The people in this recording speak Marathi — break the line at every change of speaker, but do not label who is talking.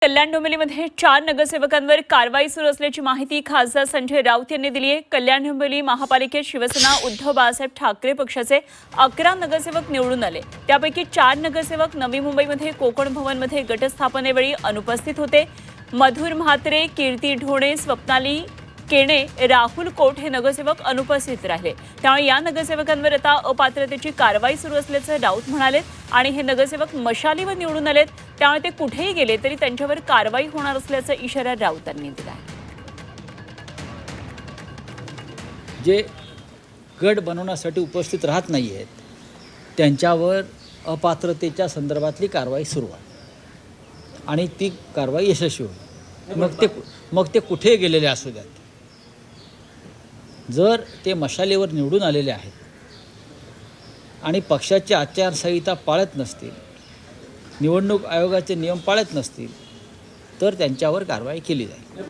कल्याण डोंबिवलीमध्ये 4 नगरसेवकांवर कारवाई सुरू असल्याची माहिती खासदार संजय राऊत यांनी दिली आहे। कल्याण डोंबिवली महापालिकेत शिवसेना उद्धव बाळासाहेब ठाकरे पक्षाचे 11 नगरसेवक निवडून आले। त्यापैकी 4 नगरसेवक नवी मुंबईमध्ये कोकण भवनमध्ये गटस्थापनेवेळी अनुपस्थित होते। मधुर म्हात्रे, कीर्ती ढोणे, स्वप्नाली केणे, राहुल कोट हे नगरसेवक अनुपस्थित राहिले। त्यामुळे या नगरसेवकांवर आता अपात्रतेची कारवाई सुरू असल्याचं राऊत म्हणाले आणि हे नगरसेवक मशालीवर निवडून आलेत, त्यामुळे ते कुठेही गेले तरी त्यांच्यावर कारवाई होणार असल्याचा इशारा राऊतांनी दिला आहे।
जे गट बनवण्यासाठी उपस्थित राहत नाही आहेत त्यांच्यावर अपात्रतेच्या संदर्भातली कारवाई सुरू आहे आणि ती कारवाई यशस्वी होईल। मग ते कुठे गेलेले असू द्यात, जर ते मशालीवर निवडून आलेले आहेत आणि पक्षाची आचारसंहिता पाळत नसतील, निवडणूक आयोगाचे नियम पाळत नसतील, तर त्यांच्यावर कारवाई केली जाईल।